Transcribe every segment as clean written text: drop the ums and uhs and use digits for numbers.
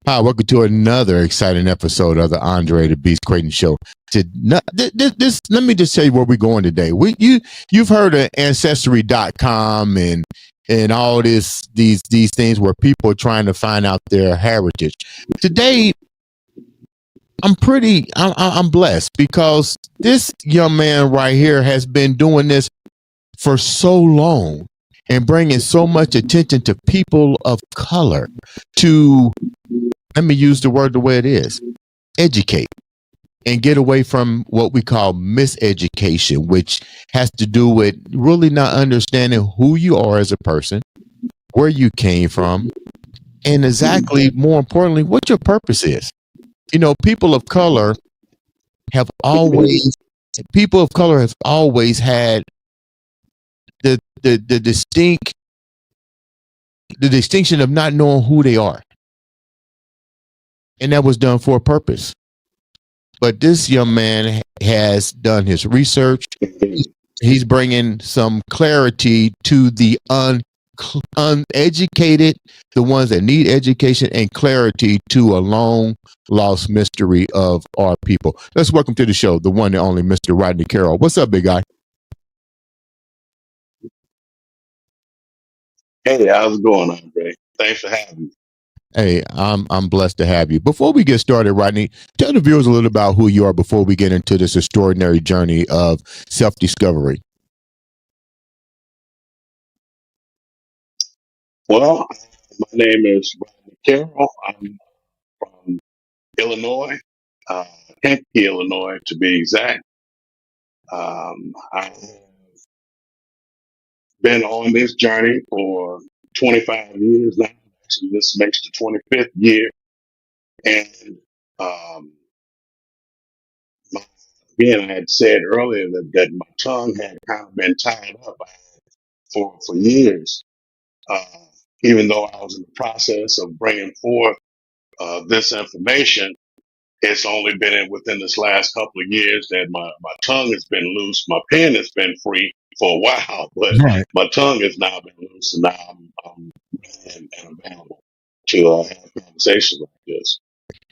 Hi, welcome to another exciting episode of the Andre the Beast Creighton Show. Let me just tell you where we're going today. You've heard of Ancestry.com and all these things where people are trying to find out their heritage. Today, I'm blessed because this young man right here has been doing this for so long and bringing so much attention to people of color to, let me use the word the way it is, educate and get away from what we call miseducation, which has to do with really not understanding who you are as a person, where you came from, and exactly, more importantly, what your purpose is. You know, have always people of color have always had the distinction of not knowing who they are. And that was done for a purpose. But this young man has done his research. He's bringing some clarity to the uneducated, the ones that need education, and clarity to a long lost mystery of our people. Let's welcome to the show the one and only Mr. Rodney Carroll. What's up, big guy? Hey, how's it going, Andre? Thanks for having me. Hey, I'm blessed to have you. Before we get started, Rodney, tell the viewers a little about who you are before we get into this extraordinary journey of self-discovery. Well, my name is Rodney Carroll. I'm from Illinois, Kentucky, Illinois, to be exact. I've been on this journey for 25 years now. Actually, this makes the 25th year. And um, my, again, I had said earlier that my tongue had kind of been tied up for years. Uh, Even though I was in the process of bringing forth this information, it's only been within this last couple of years that my tongue has been loose. My pen has been free for a while, but Right. my tongue has now been loose, and now I'm ready and available to have conversations like this.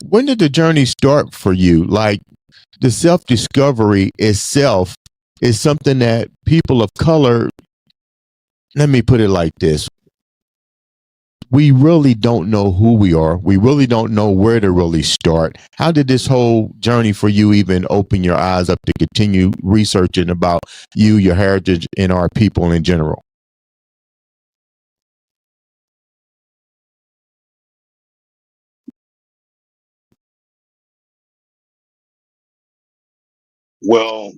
When did the journey start for you? Like the self-discovery itself is something that people of color, let me put it like this. We really don't know who we are. We really don't know where to really start. How did this whole journey for you even open your eyes up to continue researching about you, your heritage, and our people in general? Well,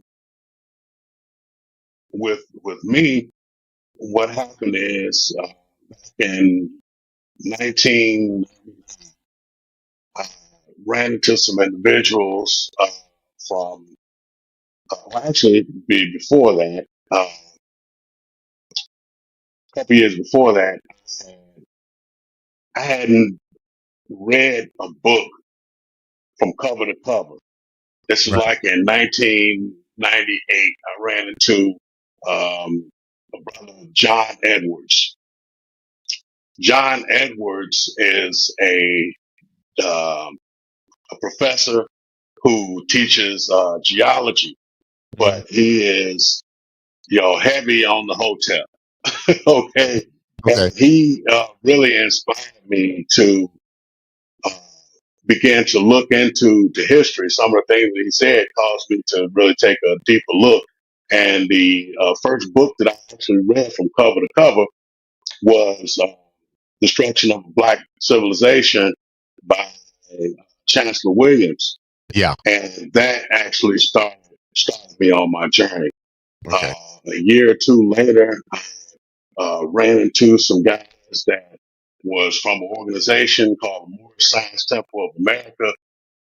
with me, what happened is back in 19, I ran into some individuals from well, actually, before that, a couple years before that, I hadn't read a book from cover to cover. This was Right. like in 1998. I ran into a brother, John Edwards. John Edwards is a professor who teaches geology, Mhm. but he is, heavy on the hotel. Okay. Okay. And he really inspired me to uh, begin to look into the history. Some of the things that he said caused me to really take a deeper look. And the first book that I actually read from cover to cover was Destruction of Black Civilization by Chancellor Williams. Yeah. And that actually started me on my journey. Okay. A year or two later, I ran into some guys that was from an organization called the Moorish Science Temple of America,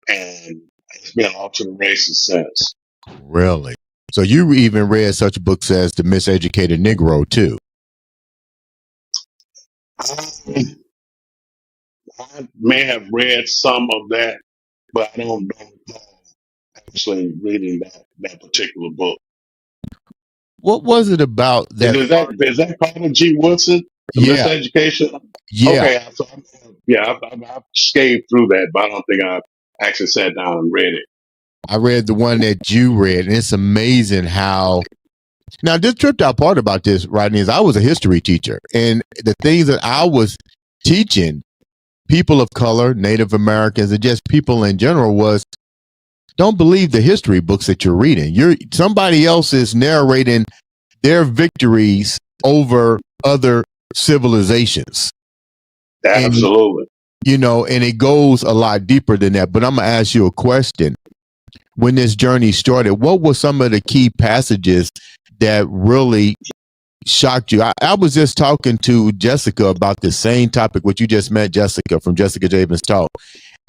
and it's been off to the races since. Really? So you even read such books as The Miseducated Negro too? I, I may have read some of that, but I don't recall actually reading that particular book. What was it about that? Is that Carter G. Woodson? The Yeah, miseducation. yeah. Okay, so I've scaved through that, but I don't think I've actually sat down and read it. I read the one that you read, and it's amazing how. Now, this tripped out part about this, Rodney, is I was a history teacher, and the things that I was teaching people of color, Native Americans, and just people in general was don't believe the history books that you're reading. Somebody else is narrating their victories over other civilizations. And Absolutely. and it goes a lot deeper than that. But I'm gonna ask you a question. When this journey started, what were some of the key passages that really shocked you? I was just talking to Jessica about the same topic, what you just met Jessica from Jessica Javen's Talk.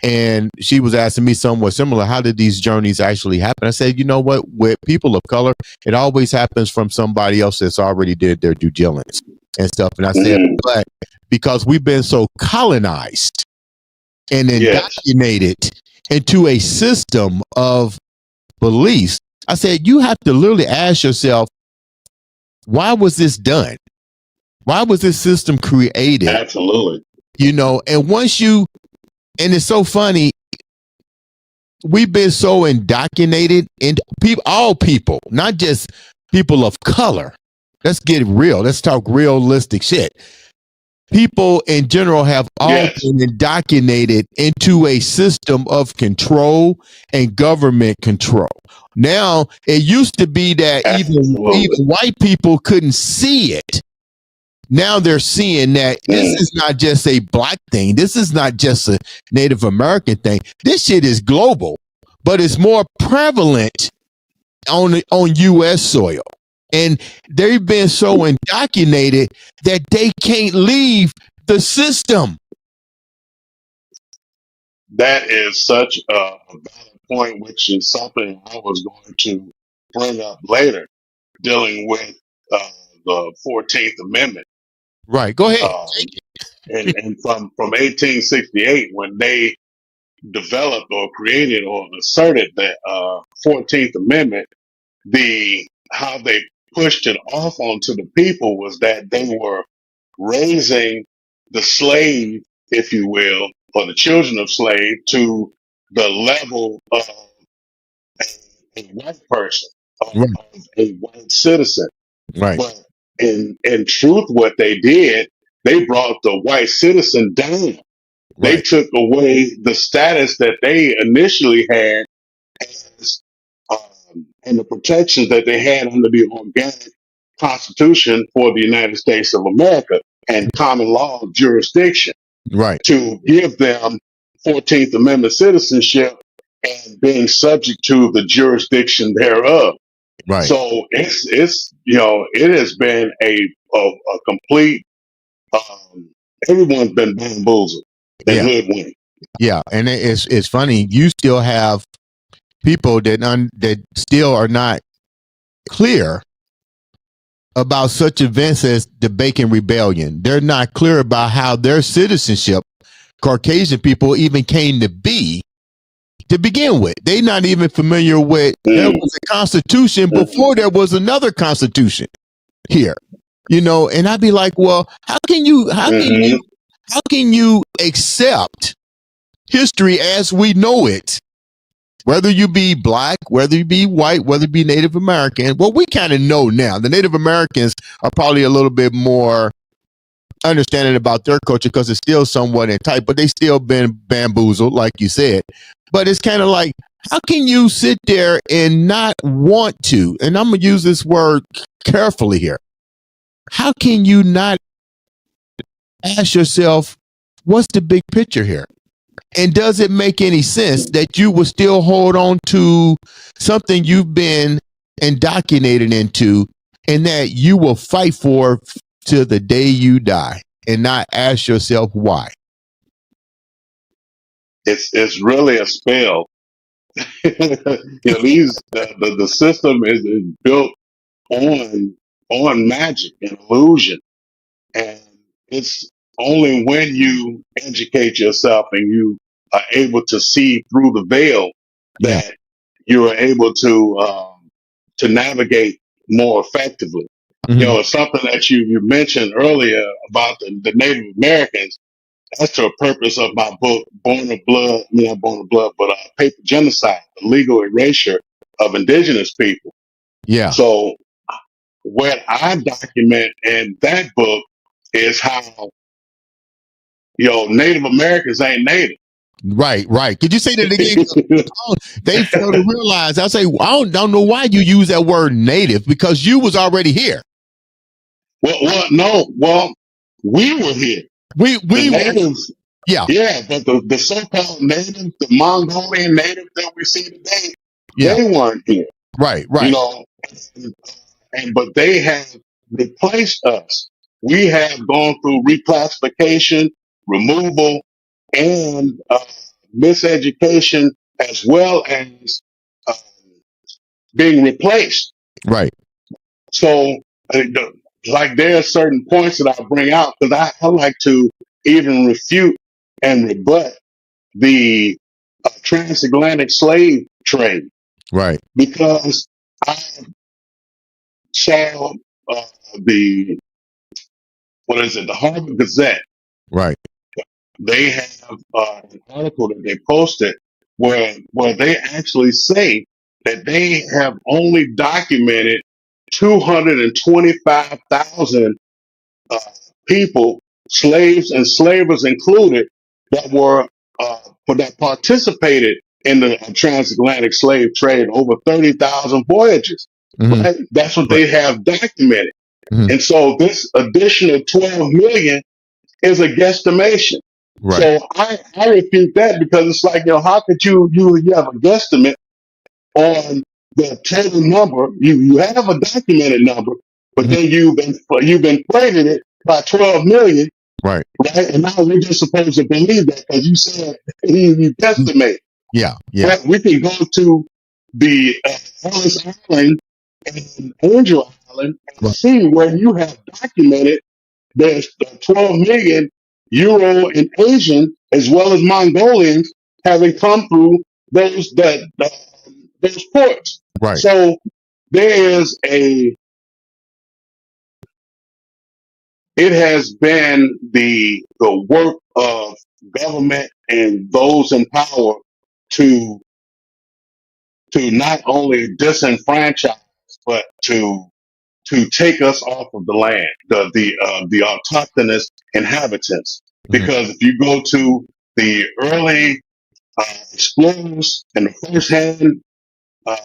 And she was asking me somewhat similar. How did these journeys actually happen? I said, you know what? With people of color, it always happens from somebody else that's already did their due diligence and stuff. And I said, Mm-hmm. but because we've been so colonized and Yes. indoctrinated into a system of beliefs, I said, you have to literally ask yourself, why was this done? Why was this system created? Absolutely. And and it's so funny, we've been so indoctrinated in all people, not just people of color. Let's get real. Let's talk realistic shit. People in general have all Yes. been indoctrinated into a system of control and government control. Now, it used to be that even Absolutely. white people couldn't see it. Now they're seeing that this is not just a black thing. This is not just a Native American thing. This shit is global, but it's more prevalent on U.S. soil. And they've been so indoctrinated that they can't leave the system. That is such a valid point, which is something I was going to bring up later, dealing with the 14th Amendment. Right. Go ahead. And from 1868, when they developed or created or asserted the 14th Amendment, how they pushed it off onto the people was that they were raising the slave, if you will, or the children of slave to the level of a white person, Right. of a white citizen. Right. But in truth, what they did, they brought the white citizen down. They Right. took away the status that they initially had as, and the protections that they had under the organic Constitution for the United States of America and common law jurisdiction Right. to give them 14th Amendment citizenship and being subject to the jurisdiction thereof. Right. So it's it has been a complete everyone's been bamboozled and Yeah. hoodwinked. Yeah. And it's funny. You still have people that still are not clear about such events as the Bacon Rebellion. They're not clear about how their citizenship, Caucasian people, even came to be to begin with. They're not even familiar with there was a constitution before there was another constitution here. And I'd be like, well, how can you accept history as we know it? Whether you be black, whether you be white, whether you be Native American, well, we kind of know now. The Native Americans are probably a little bit more understanding about their culture because it's still somewhat in tight, but they still been bamboozled, like you said. But it's kind of like, how can you sit there and not want to? And I'm gonna use this word carefully here. How can you not ask yourself, what's the big picture here? And does it make any sense that you will still hold on to something you've been indoctrinated into and that you will fight for to the day you die and not ask yourself why? It's really a spell. The system is built on magic and illusion, and it's only when you educate yourself and you are able to see through the veil Yeah. that you are able to navigate more effectively. Hmm. It's something that you mentioned earlier about the Native Americans. That's the purpose of my book, Born of Blood, I mean, not Born of Blood, but Paper Genocide, the legal erasure of indigenous people. Yeah. So what I document in that book is how, Native Americans ain't native. Right. Right. Could you say that again? 'Cause they fail to realize. I say I don't know why you use that word native because you was already here. No, we were here. The We were. natives, Yeah. yeah, but the so-called natives, the Mongolian natives that we see today, Yeah. they weren't here, Right. you Right. know, but they have replaced us. We have gone through reclassification, removal, and miseducation, as well as uh, being replaced. Right. So, like, there are certain points that I bring out because I like to even refute and rebut the transatlantic slave trade Right. because I saw the what is it, the Harvard Gazette. Right. They have an article that they posted where they actually say that they have only documented 225,000 uh, people, slaves and slavers included, that were that participated in the transatlantic slave trade, over 30,000 voyages. Hmm. Right, that's what Right. they have documented. Hmm. And so this additional 12 million is a guesstimation. Right. So I refute that because it's like, how could you have a guesstimate on the total number? You have a documented number, but Hmm. then you've inflated it by 12 million, Right. right? And now we're just supposed to believe that because you said you guesstimate. Yeah. Yeah. But we can go to the Ellis Island and Angel Island and Right. see where you have documented there's 12 million Euro and Asian as well as Mongolians having come through those ports. Right. So there is it has been the work of government and those in power to not only disenfranchise but to take us off of the land, the autochthonous inhabitants. Hmm. Because if you go to the early explorers and uh,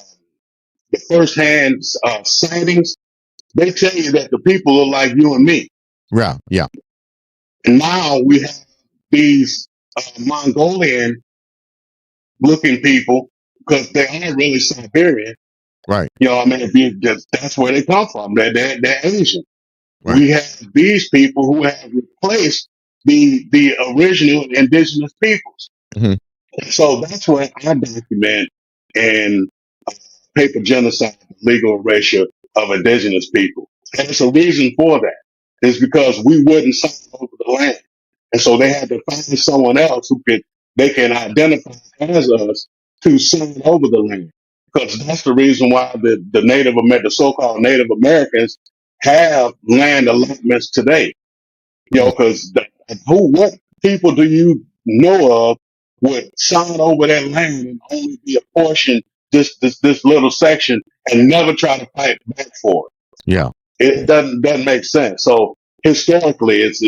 the first hand sightings, they tell you that the people are like you and me. Yeah. Yeah. And now we have these Mongolian looking people because they aren't really Siberian. Right. I mean, that's where they come from. They're Asian. Right. We have these people who have replaced the original indigenous peoples. Hmm. So that's what I document in uh, Paper Genocide, Legal Erasure of Indigenous People. And it's a reason for that. It's because we wouldn't sign over the land. And so they had to find someone else they can identify as us to sign over the land. Because that's the reason why the so-called Native Americans have land allotments today. Because what people do you know of would sign over that land and only be apportioned this little section and never try to fight back for Yeah. it? It doesn't make sense. So historically, it's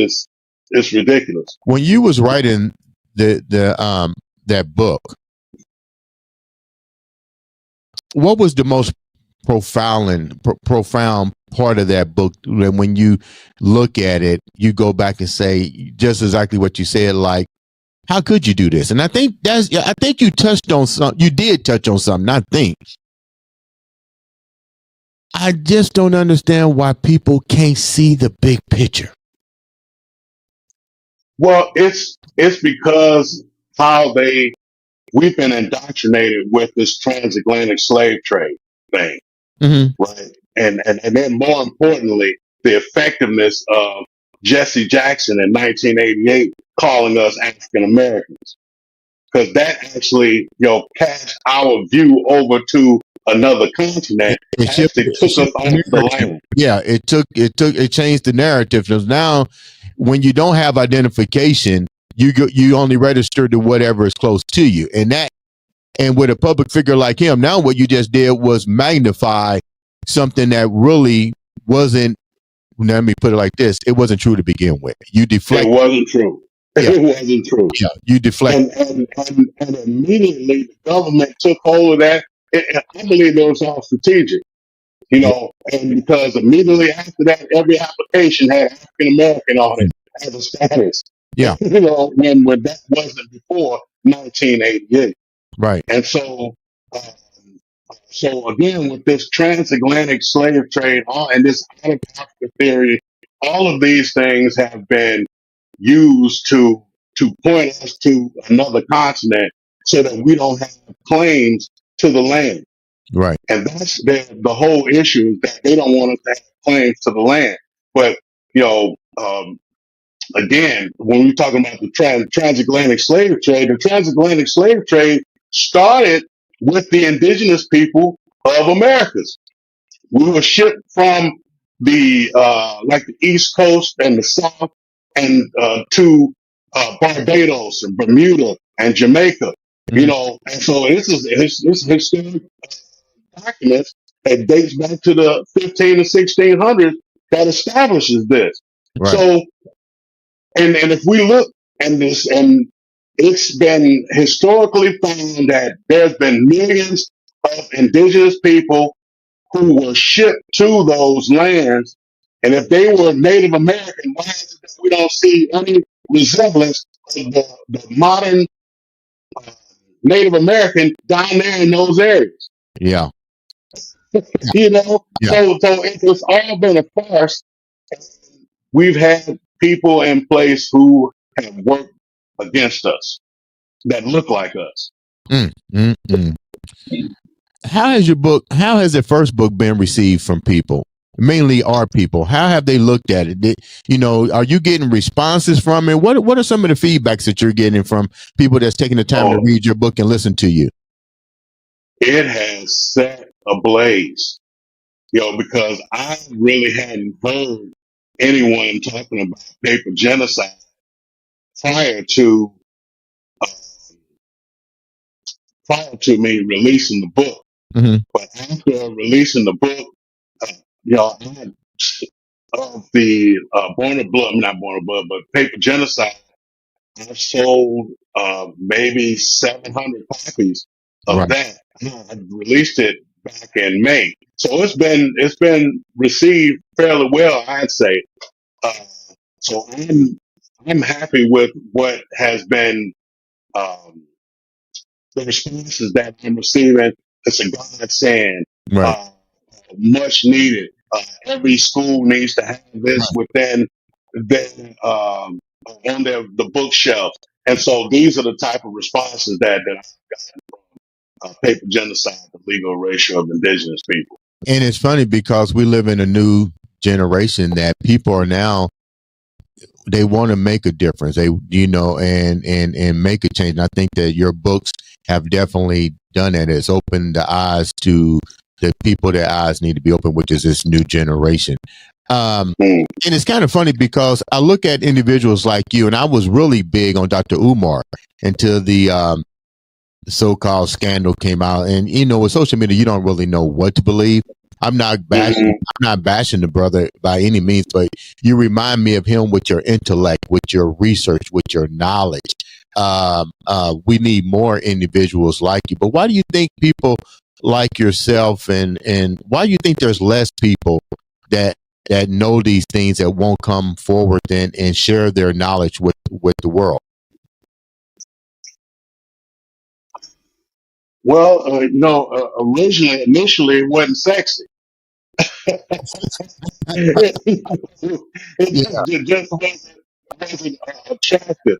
ridiculous. When you was writing the that book, what was the most profound part of that book? When you look at it, you go back and say just exactly what you said. Like, how could you do this? And I think you touched on some. You did touch on something. I think I just don't understand why people can't see the big picture. Well, it's because how we've been indoctrinated with this transatlantic slave trade thing, Hmm. right? And then more importantly, the effectiveness of Jesse Jackson in 1988 calling us African Americans, because that actually cast our view over to another continent It actually it took us shifted off the the narrative. land. Yeah, it changed the narrative. Because now, when you don't have identification, you only register to whatever is close to you, and with a public figure like him, now what you just did was magnify something that really wasn't. Let me put it like this: it wasn't true to begin with. You It deflect. wasn't true. Yeah, It wasn't true. yeah. You deflect. And immediately the government took hold of that. I believe it was all strategic, Yeah, and because immediately after that, every application had African American on it as a status, yeah. when that wasn't before 1988. Right, And um, so again, with this transatlantic slave trade and this out of Africa theory, all of these things have been used to point us to another continent so that we don't have claims to the land. right. And that's the whole issue is that they don't want us to have claims to the land. But you know, again, when we're talking about the transatlantic slave trade, the transatlantic slave trade started with the indigenous people of Americas. We were shipped from the like the East Coast and the South, and to Barbados and Bermuda and Jamaica. Mhm. And so this is historic documents that dates back to the 15 to 1600s that establishes this. Right. So, and if we look and this, and it's been historically found that there's been millions of indigenous people who were shipped to those lands. And if they were Native American, why is it that we don't see any resemblance of the modern uh, Native American down there in those areas? Yeah, yeah. So it's all been a farce. We've had people in place who have worked against us that look like us. Mm, mm, mm. How has the first book been received from people? Mainly our people. How have they looked at it? Are you getting responses from it? What are some of the feedbacks that you're getting from people that's taking the time to Oh, read your book and listen to you? it has set ablaze, because I really hadn't heard anyone talking about paper genocide prior to uh, prior to me releasing the book. Hmm. But after releasing the book, I of the Born of Blood, not Born of Blood, but Paper Genocide, I've sold maybe 700 copies of Right. that. I released it back in May, so it's been received fairly well, I'd say. Uh, so I'm happy with what has been um, the responses that I'm receiving. It's a godsend, Right. uh, much needed. Every school needs to have this Right. within their on the bookshelf, and so these are the type of responses that paper genocide, the legal erasure of indigenous people. And it's funny because we live in a new generation that people are now, they want to make a difference. And make a change. And I think that your books have definitely done that. It's opened the eyes to the people that eyes need to be open, which is this new generation. Mm. And it's kind of funny because I look at individuals like you, and I was really big on Dr. Umar until the so-called scandal came out. And with social media, you don't really know what to believe. I'm not bashing. Hmm. I'm not bashing the brother by any means, but you remind me of him with your intellect, with your research, with your knowledge. We need more individuals like you. But why do you think people like yourself, and why do you think there's less people that know these things that won't come forward and share their knowledge with the world? Well, initially, it wasn't sexy. It just wasn't attractive.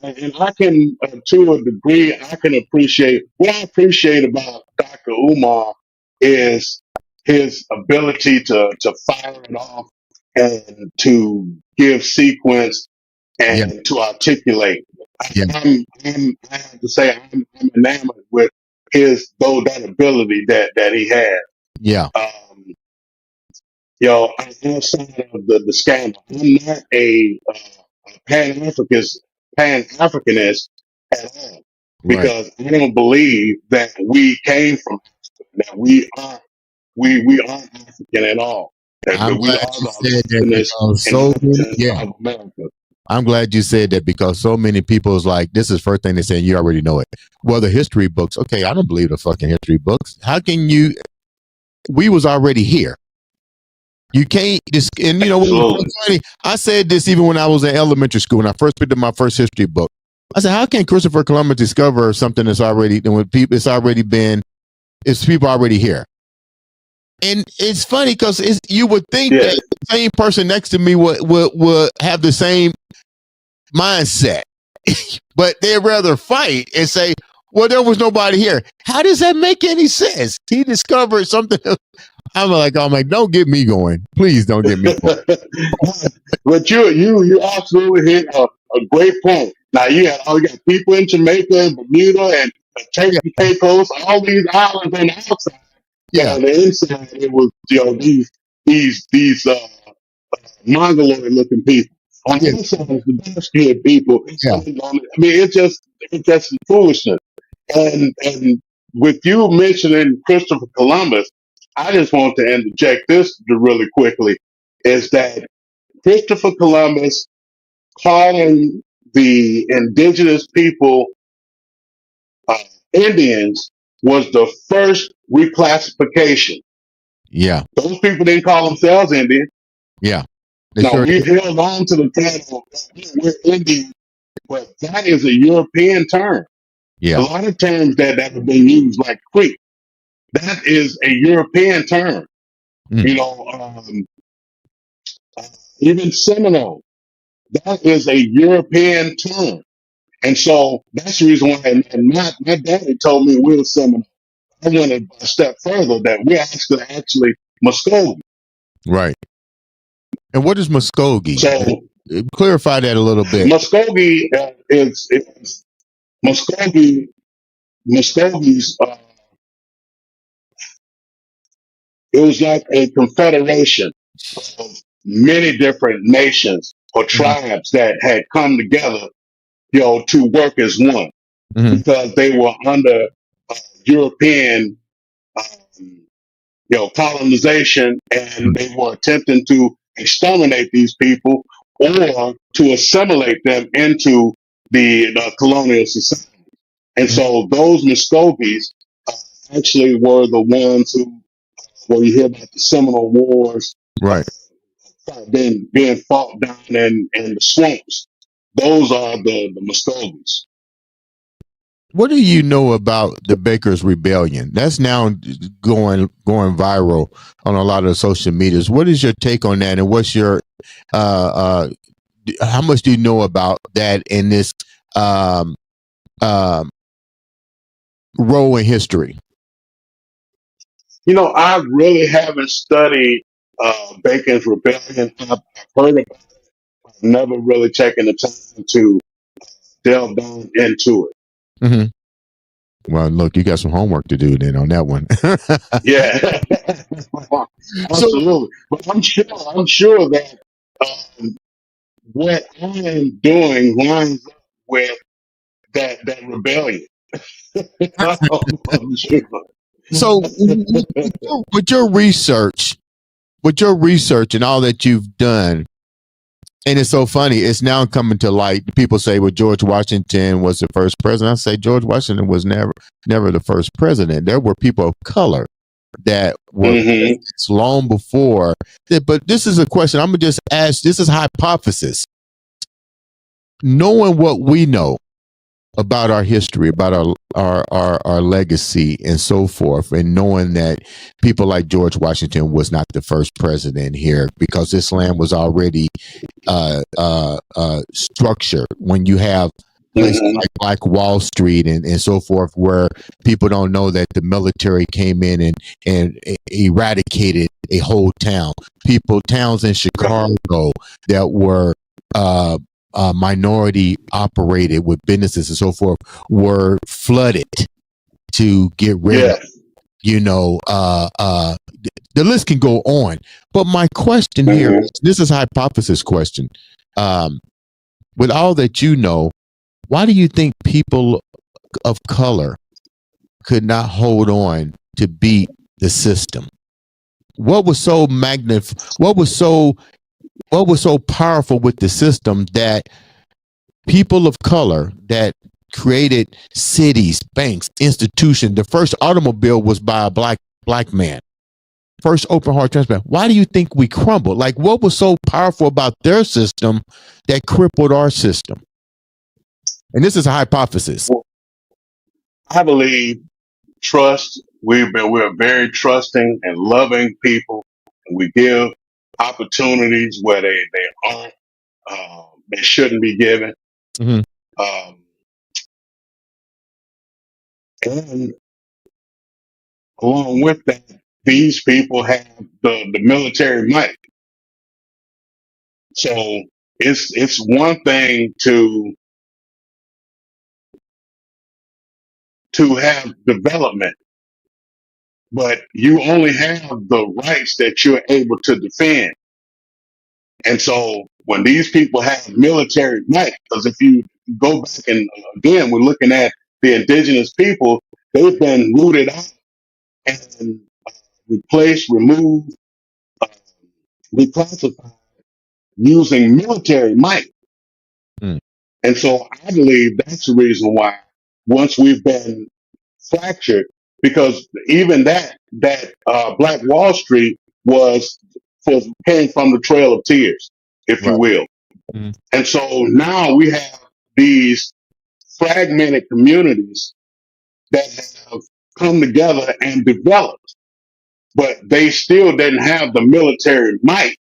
And I can, to a degree, I can appreciate what I appreciate about Dr. Umar is his ability to fire it off and to give sequence Yeah, and to articulate. yeah, I have to say, I'm enamored with that ability that he had. Yeah. Um, outside of the scandal, I'm not a Pan Africanist at all, Right. because I don't believe that we came from Africa, that we aren't African at all. I'm That we glad are you the said that indigenous because so many, inhabitants yeah. of America. I'm glad you said that because so many people is like, this is the first thing they're saying, you already know it. Well, the history books, okay, I don't believe the fucking history books. How can you, we was already here. You can't just, and you know what was Absolutely. so funny? I said this even when I was in elementary school, when I first picked up my first history book. I said, how can Christopher Columbus discover something that's already, when people, it's people already here? And it's funny because you would think Yeah. that the same person next to me would have the same mindset, but they'd rather fight and say, well, there was nobody here. How does that make any sense? He discovered something. I'm like, don't get me going. Please don't get me going. But you absolutely hit a great point. Now you got people in Jamaica and Bermuda and Yeah. Turkey Caicos, all these islands on the outside, but Yeah. on the inside it was these mongoloid looking people. On Yeah. the inside is the dark skinned people. Yeah. I mean, it's just foolishness. And with you mentioning Christopher Columbus, I just want to interject this really quickly, is that Christopher Columbus calling the indigenous people uh, Indians was the first reclassification. Yeah. Those people didn't call themselves Indian. Yeah. They Now sure we've did. held on to the title we're Indian, but that is a European term. A Yeah. lot of terms that have been used, like Creek, that is a European term. Mm. You know, uh, even Seminole, that is a European term. And so that's the reason why, and my daddy told me we were Seminole. I went a step further, that we're actually Muskogee. Right. And what is Muskogee? So Clarify that a little bit. Muskogee is Muskogee. Muskogee's it was like a confederation of many different nations or Mhm. tribes that had come together, to work as one, Mhm. because they were under European, um, colonization, and they were attempting to exterminate these people or to assimilate them into the colonial society. And Mhm. so those Muskogees uh, actually were the ones who, when you hear about the Seminole Wars, Right. being fought down in the swamps, those are the Muskogees. What do you know about the Baker's Rebellion? That's now going viral on a lot of the social medias. What is your take on that, and what's your uh, how much do you know about that in this um, um, role in history? I really haven't studied Bacon's Rebellion. I've heard about it, I've never really taken the time to delve down into it. Mm-hmm. Well, look, you got some homework to do then on that one. Yeah, So, absolutely. But I'm sure that um, what I am doing lines up with that rebellion. I'm sure. so with your research, and all that you've done, and it's so funny. It's now coming to light. People say, "Well, George Washington was the first president." I say, George Washington was never the first president. There were people of color that were Hmm. presidents long before. But this is a question I'm gonna just ask. This is hypothesis. Knowing what we know about our history, about our legacy, and so forth, and knowing that people like George Washington was not the first president here because this land was already structure when you have places Hmm. like Wall Street and so forth, where people don't know that the military came in and eradicated a whole town. Towns in Right. Chicago that were minority operated with businesses and so forth were flooded to get rid of, Yeah. you know, the list can go on. But my question here, Hmm. this is a hypothesis question. With all that you know, why do you think people of color could not hold on to beat the system? What was so what was so powerful with the system that people of color that created cities, banks, institutions? The first automobile was by a black man. First open heart transplant. Why do you think we crumbled? Like, what was so powerful about their system that crippled our system? And this is a hypothesis. Well, I believe trust. We're very trusting and loving people. We give opportunities where they aren't, they shouldn't be given. Mhm. Um, and along with that, these people have the military might. So it's one thing to have development, but you only have the rights that you're able to defend. And so when these people have military might, because if you go back and again, we're looking at the indigenous people, they've been rooted out and replaced, removed, uh, reclassified using military might. Mm. And so I believe that's the reason why once we've been fractured, because even that Black Wall Street was came from the Trail of Tears, if you Right. will. Mhm. And so now we have these fragmented communities that have come together and developed, but they still didn't have the military might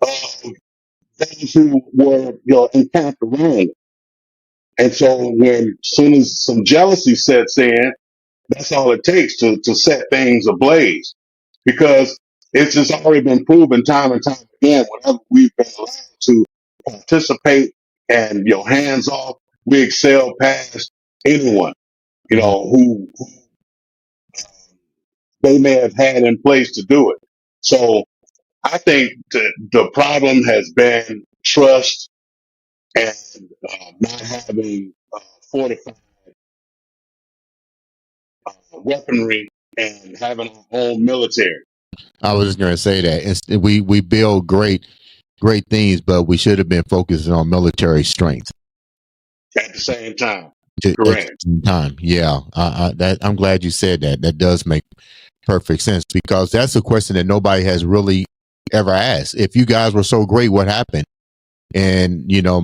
of those who were, encamped around it. And so when soon as some jealousy sets in, that's all it takes to set things ablaze. Because it's just already been proven time and time again, whenever we've been allowed to participate and hands off, we excel past anyone, Mhm. who they may have had in place to do it. So I think the problem has been trust and not having fortified weaponry and having our own military I was just going to say that we build great things, but we should have been focusing on military strength at the same time. at the Correct. same time. Yeah, I'm glad you said that. That does make perfect sense because that's a question that nobody has really ever asked. If you guys were so great, what happened? And your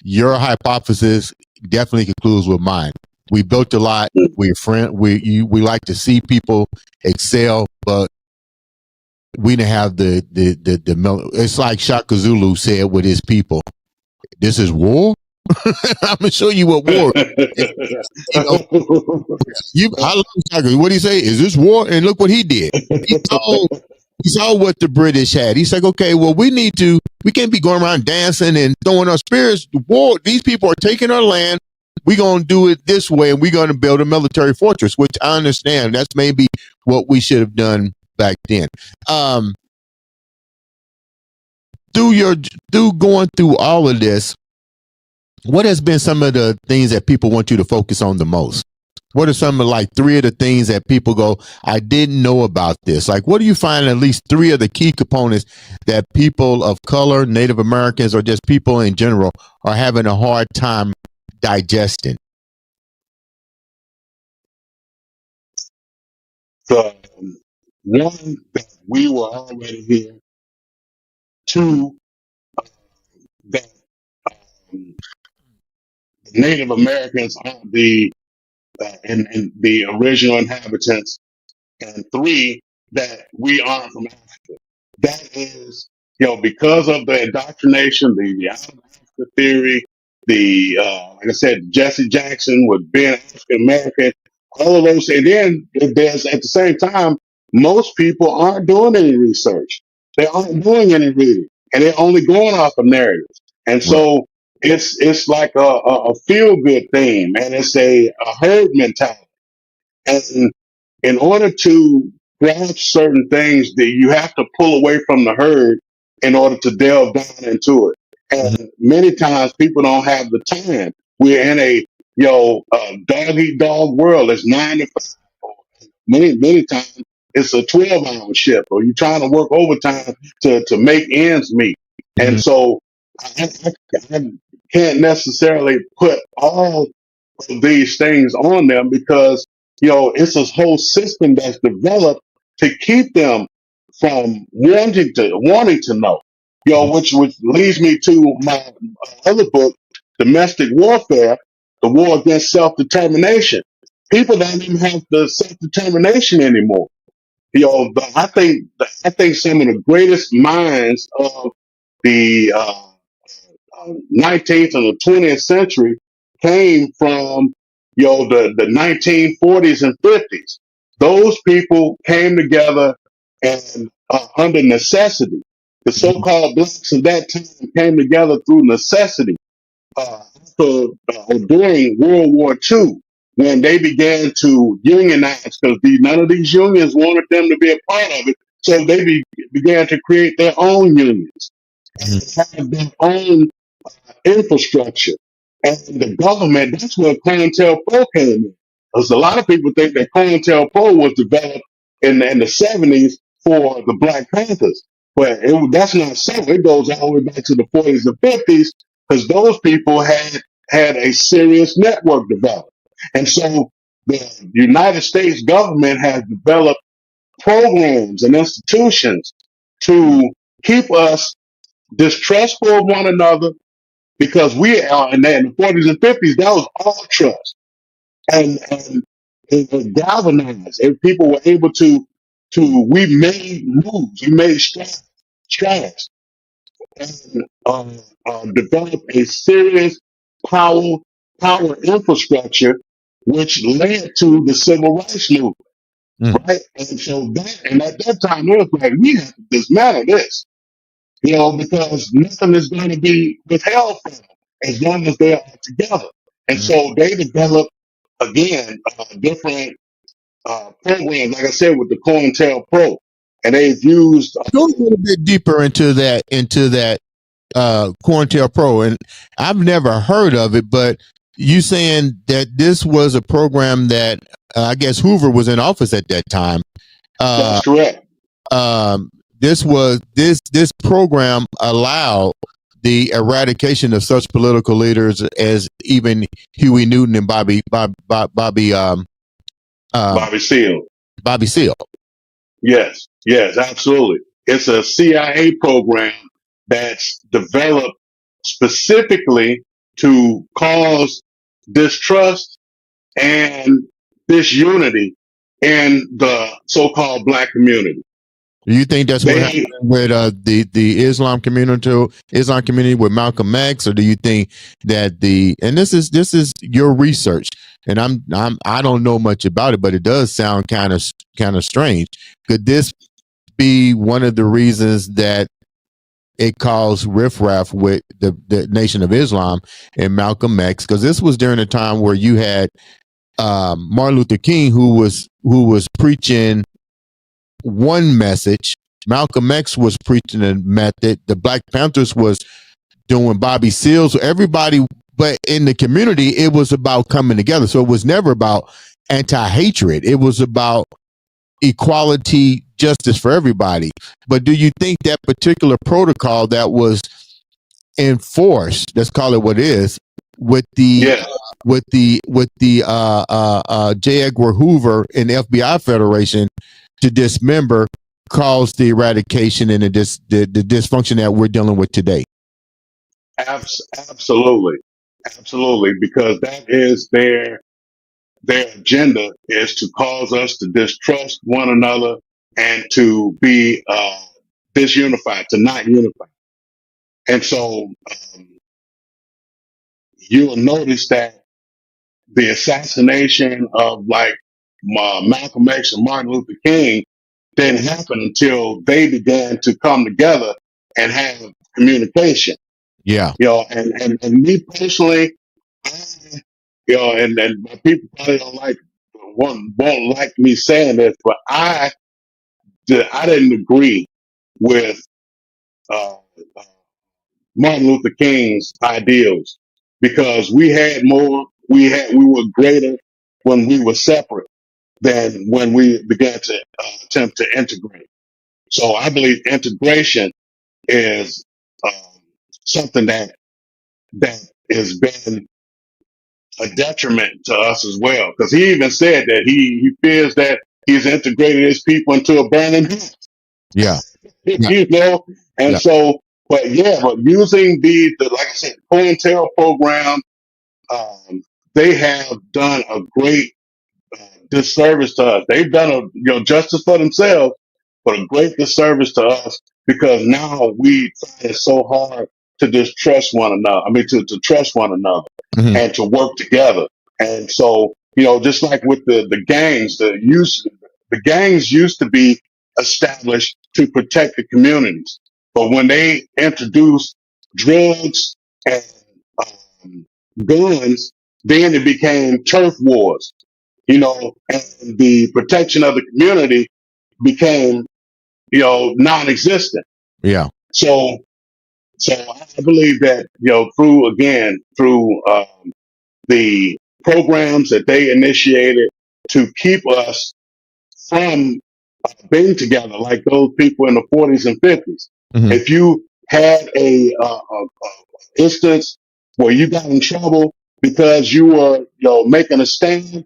hypothesis definitely concludes with mine. We built a lot. We're friend. We like to see people excel, but we didn't have it's like Shaka Zulu said with his people. This is war. I'm gonna show you what war is. You know, I love Shaka. What did he say? Is this war? And look what he did. He saw he saw what the British had. He's like, okay, well, we can't be going around dancing and throwing our spears. War. These people are taking our land. We're gonna do it this way, and we're gonna build a military fortress. Which I understand. That's maybe what we should have done back then. Um, through going through all of this, what has been some of the things that people want you to focus on the most? What are some of like three of the things that people go, I didn't know about this? Like, what do you find at least three of the key components that people of color, Native Americans, or just people in general are having a hard time digesting? So, one, that we were already here. Two, that um, Native Americans are and the original inhabitants. And three, that we aren't from Africa. That is, because of the indoctrination, the out of Africa theory, the like I said, Jesse Jackson with being African American, all of those. And then there's at the same time, most people aren't doing any research. They aren't doing any reading, and they're only going off of narratives. And Right. so it's like a feel good theme, and it's a herd mentality. And in order to grasp certain things, that you have to pull away from the herd in order to delve down into it. Mhm. And many times people don't have the time. We're in a dog eat dog world. It's 9 to 5. Many times it's a 12-hour shift, or you're trying to work overtime to make ends meet. And Mhm. so I can't necessarily put all of these things on them, because it's a whole system that's developed to keep them from wanting to know. Which leads me to my other book, Domestic Warfare: The War Against Self-Determination. People don't even have the self-determination anymore. I think some of the greatest minds of the 19th and the 20th century came from the 1940s and 50s. Those people came together and under necessity. The so-called blacks of that time came together through necessity. After during World War II, when they began to unionize, because none of these unions wanted them to be a part of it, so they began to create their own unions Mhm. and have their own infrastructure. And the government, that's where COINTELPRO came in. Because a lot of people think that COINTELPRO was developed in the 70s for the Black Panthers. But that's not so. It goes all the way back to the 40s and 50s, because those people had a serious network developed. And so the United States government has developed programs and institutions to keep us distrustful of one another, because we are in the 40s and 50s, that was all trust. And it was galvanized. And people were able we made moves, we made strides, and developed a serious power, power infrastructure, which led to the civil rights movement, Mhm. right? And at that time, it was like, we have to dismantle this, because nothing is going to be withheld from them as long as they are together. And Mhm. so they developed, again, different programs, like I said, with the COINTELPRO. And they've used, Go a little bit deeper into that COINTELPRO, and I've never heard of it, but you saying that this was a program that I guess Hoover was in office at that time. Uh, that's correct. this program allowed the eradication of such political leaders as even Huey Newton and um, Bobby Seale. Bobby Seale. Yes, yes, absolutely. It's a CIA program that's developed specifically to cause distrust and disunity in the so-called black community. Do you think that's what happened They, with the Islam community with Malcolm X, or do you think that and this is your research, and I don't know much about it, but it does sound kind of strange. Could this be one of the reasons that it caused riffraff with the Nation of Islam and Malcolm X? Because this was during a time where you had Martin Luther King, who was preaching one message. Malcolm X was preaching a method. The Black Panthers was doing Bobby Seals. So everybody, but in the community, it was about coming together. So it was never about anti-hatred. It was about equality, justice for everybody. But do you think that particular protocol that was enforced, let's call it what it is, with the yes, J. Edgar Hoover and the FBI Federation to dismember, caused the eradication and the dysfunction that we're dealing with today? absolutely, absolutely, because that is their agenda, is to cause us to distrust one another and to be disunified, to not unify. And so you'll notice that the assassination of like Malcolm X and Martin Luther King didn't happen until they began to come together and have communication. Yeah. And me personally, I, and my people probably don't like won't like me saying this, but I didn't agree with uh, Martin Luther King's ideals because we were greater when we were separate than when we began to attempt to integrate. So I believe integration is um, something that has been a detriment to us as well. Because he even said that he fears that he's integrated his people into a burning house. Yeah. Yeah. You know, and Yeah. so, but using like I said, COINTEL program, um, they have done a great disservice to us. They've done justice for themselves, but a great disservice to us because now we find it so hard to distrust one another. I mean, to trust one another Hmm. and to work together. And so, just like with the gangs, the gangs used to be established to protect the communities, but when they introduced drugs and um, guns, then it became turf wars, and the protection of the community became, non-existent. Yeah. So, so I believe that, through the programs that they initiated to keep us from being together, like those people in the 40s and 50s. Hmm. If you had a instance where you got in trouble because you were, making a stand,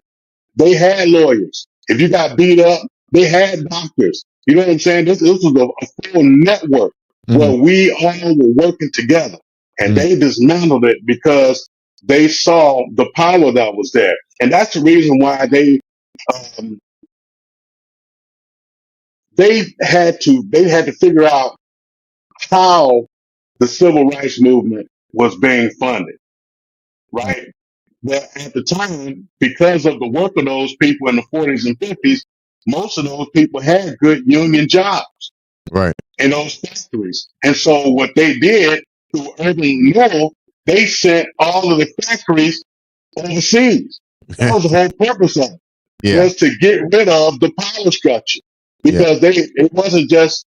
they had lawyers. If you got beat up, they had doctors. You know what I'm saying? This was a full network Hmm. where we all were working together. And Hmm. they dismantled it because they saw the power that was there. And that's the reason why um, they had to figure out how the civil rights movement was being funded, right? But at the time, because of the work of those people in the 40s and 50s, most of those people had good union jobs Right. in those factories. And so what they did through urban renewal, they sent all of the factories overseas. That was the whole purpose of it, Yeah. was to get rid of the power structure. Yeah. Because it wasn't just,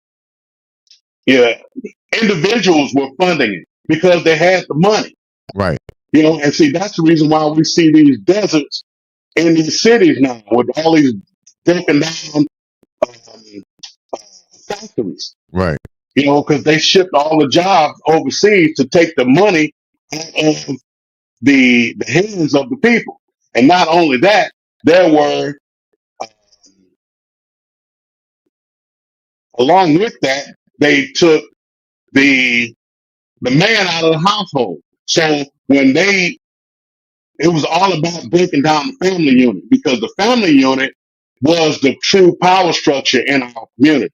yeah, individuals were funding it because they had the money, Right. and see, that's the reason why we see these deserts in these cities now with all these broken down um, factories, Right. because they shipped all the jobs overseas to take the money out of the hands of the people. And not only that, there were, uh, along with that, they took the man out of the household. So it was all about breaking down the family unit because the family unit was the true power structure in our community.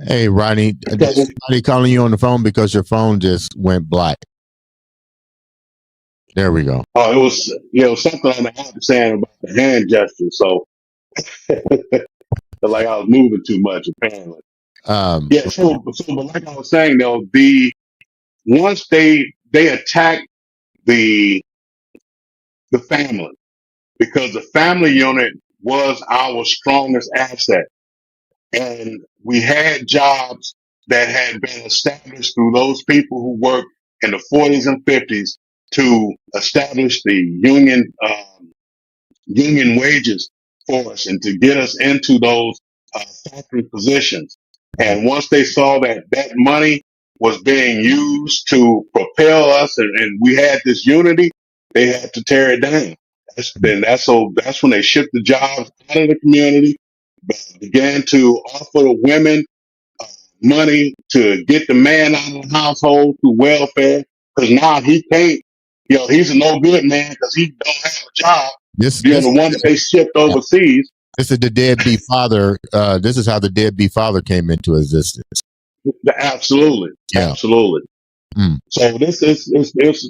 Hey, Rodney, Because is somebody calling you on the phone because your phone just went black. There we go. it was, something on the app saying about the hand gesture. So, like I was moving too much apparently. Um, Yeah. But like I was saying though, once they attacked the family because the family unit was our strongest asset. And we had jobs that had been established through those people who worked in the 40s and 50s to establish the union wages for us and to get us into those factory positions. mhm. And once they saw that that money was being used to propel us and we had this unity, they had to tear it down. That's when they shipped the jobs out of the community, began to offer the women money to get the man out of the household through welfare. Because now he can't, he's a no good man because he don't have a job. this The this one that they shipped overseas. this is the deadbeat father. This is how the deadbeat father came into existence. Absolutely, Yeah. absolutely. Mm. So this is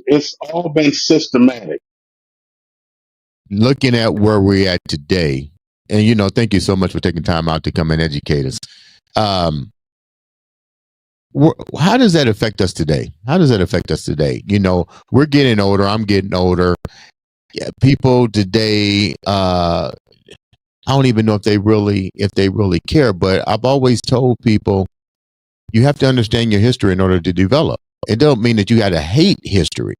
it's all been systematic. Looking at where we're at today, and thank you so much for taking time out to come and educate us. Um, how does that affect us today? How does that affect us today? You know, we're getting older. I'm getting older. Yeah, people today, I don't even know if they really care. But I've always told people you have to understand your history in order to develop. It don't mean that you got to hate history.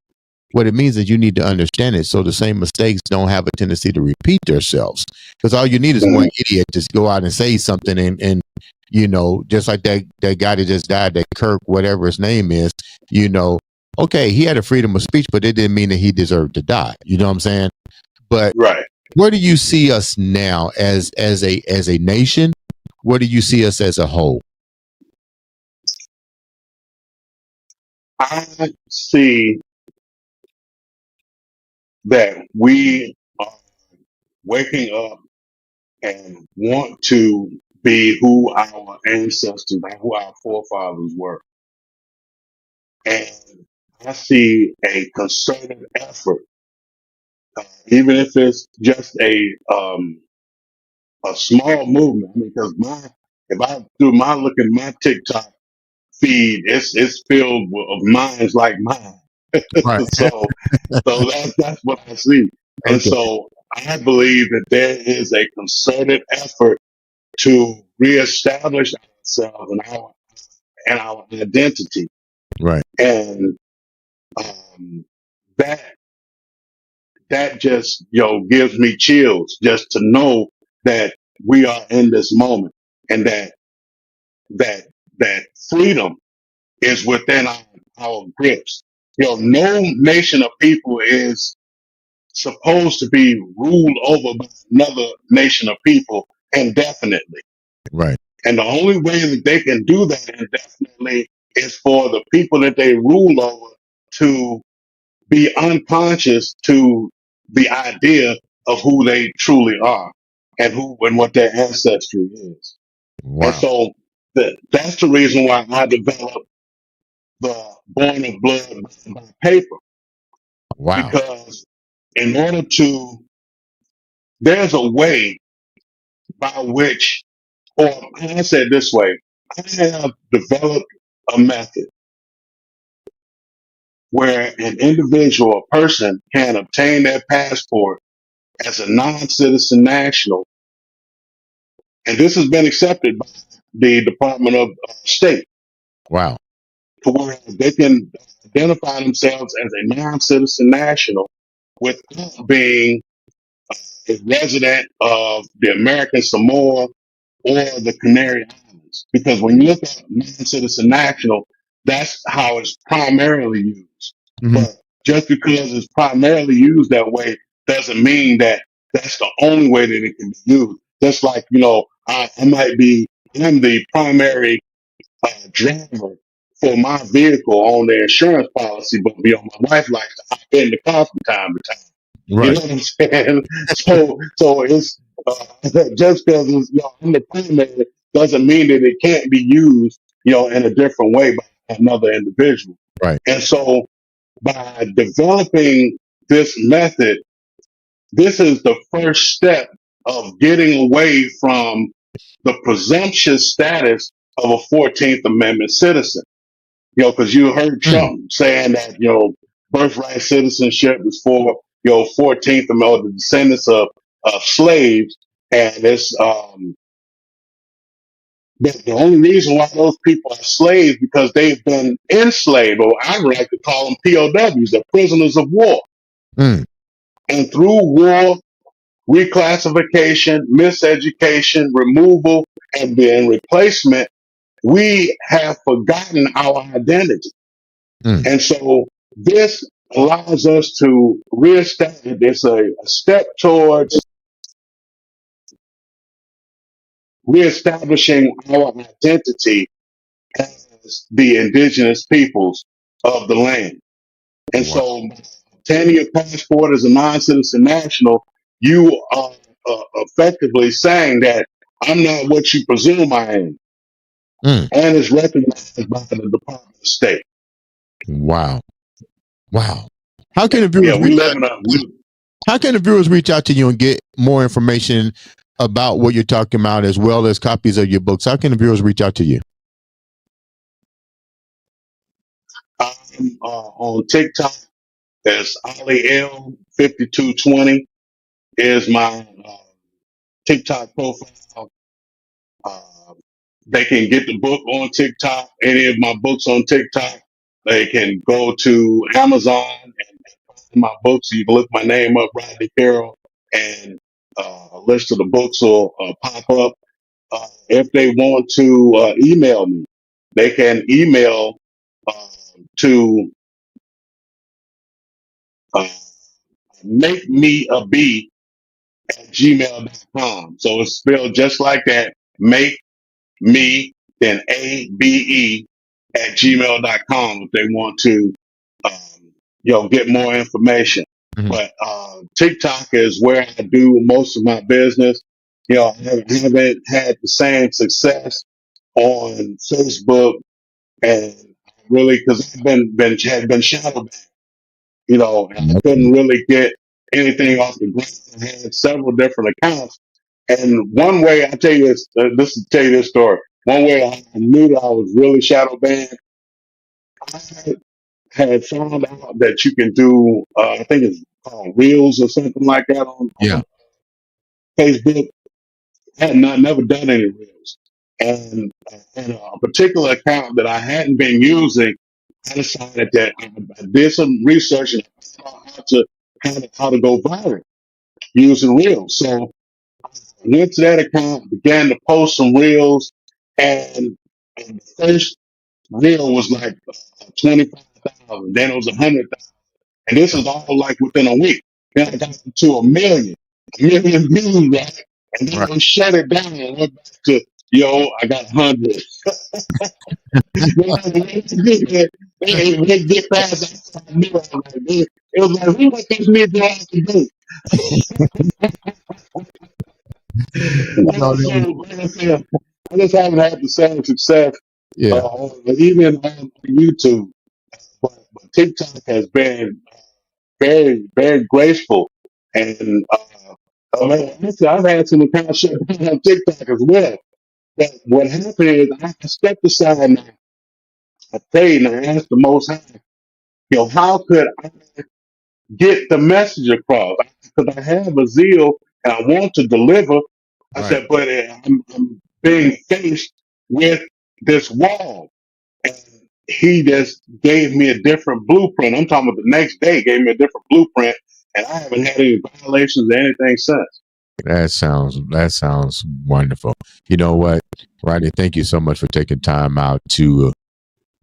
What it means is you need to understand it so the same mistakes don't have a tendency to repeat themselves. Because all you need is one Mhm. idiot to go out and say something and you know, just like that guy that just died, that Kirk, whatever his name is, you know, okay, he had a freedom of speech, but it didn't mean that he deserved to die. You know what I'm saying? But Right. where do you see us now as a nation? Where do you see us as a whole? I see that we are waking up and want to be who our ancestors, who our forefathers were. And I see a concerted effort, even if it's just a small movement. I mean, because if I do my look at my TikTok feed, it's filled of minds like mine. Right. so that's what I see. And Okay. so I believe that there is a concerted effort to reestablish ourselves and our identity. Right. And um, that that just gives me chills just to know that we are in this moment and that that freedom is within our grips. No nation of people is supposed to be ruled over by another nation of people indefinitely. Right. And the only way that they can do that indefinitely is for the people that they rule over to be unconscious to the idea of who they truly are and who and what their ancestry is. And Wow. so that's the reason why I developed the Born of Blood by paper, Wow. because in order to, there's a way by which, or I said this way, I have developed a method where an individual, a person can obtain their passport as a non-citizen national. And this has been accepted by the Department of State Wow. to where they can identify themselves as a non-citizen national without being a resident of the American Samoa or the Canary Islands. Because when you look at non-citizen national, that's how it's primarily used. Hmm. But just because it's primarily used that way doesn't mean that that's the only way that it can be used. Just like, I might be, I'm the primary driver for my vehicle on the insurance policy, but my wife likes to hop in the car from time to time. You Right. know what I'm saying? So it's just because it's in the primary doesn't mean that it can't be used, in a different way by another individual. Right. And so by developing this method, this is the first step of getting away from the presumptuous status of a 14th Amendment citizen. Because you heard Mm. Trump saying that, birthright citizenship is for, 14th Amendment, the descendants of slaves. And it's, the only reason why those people are slaves because they've been enslaved, or I like to call them POWs, they're prisoners of war. Mm. And through war, reclassification, miseducation, removal, and then replacement, we have forgotten our identity. Mm. And so this allows us to reestablish, it's a step towards reestablishing our identity as the indigenous peoples of the land. And Wow. so obtaining your passport as a non-citizen national, you are effectively saying that I'm not what you presume I am, Mm. and is recognized by the Department of State. Wow. Wow. How can Yeah, the yeah, viewers we reach live out? in a we. How can the viewers reach out to you and get more information about what you're talking about, as well as copies of your books? How can the viewers reach out to you? I'm on TikTok. That's Ollie L 5220 is my TikTok profile. Uh, they can get the book on TikTok. Any of my books on TikTok. They can go to Amazon and find my books. You can look my name up, Rodney Carroll, and a list of the books will pop up. If they want to email me, they can email uh, to uh, make me a B at gmail.com. So it's spelled just like that. Make me, then ABE at gmail.com if they want to, get more information. Mhm. But TikTok is where I do most of my business. I haven't had the same success on Facebook and really because I've had been shadow banned, and I Okay. couldn't really get anything off the ground. I had several different accounts, and one way I tell you this to tell you this story. One way I knew that I was really shadow banned, I had found out that you can do, I think it's called Reels or something like that Yeah. on Facebook. I had not never done any Reels, and a particular account that I hadn't been using, I decided that I did some research and I found out how to go viral using Reels. So went to that account, began to post some reels, and the first reel was like 25,000, then it was 100,000, and this is all like within a week. Then I got to a million views, right? And then Right. they shut it down and went back to, I got 100. They get fast. I knew I was like, it was like, who let this nigga to do? You know, So, like I said, I just haven't had the same success yeah. even on YouTube. But TikTok has been very, very graceful. And I mean, listen, I've had some accounts shut down on TikTok as well. But what happened is I stepped aside and I prayed and I asked the Most High, how could I get the message across? Because I have a zeal and I want to deliver. I Right. said, but I'm being faced with this wall. And he just gave me a different blueprint. I'm talking about the next day, gave me a different blueprint. And I haven't had any violations or anything since. That sounds wonderful. You know what, Rodney? Thank you so much for taking time out to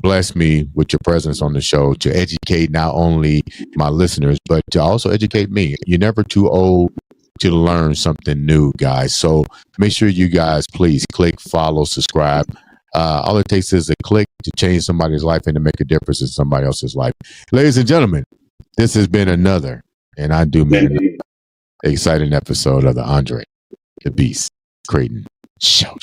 bless me with your presence on the show to educate not only my listeners but to also educate me. You're never too old to learn something new, guys. So make sure you guys please click, follow, subscribe. All it takes is a click to change somebody's life and to make a difference in somebody else's life. Ladies and gentlemen, this has been another, and I do mean another, And exciting episode of the Andre the Beast Creighton Show.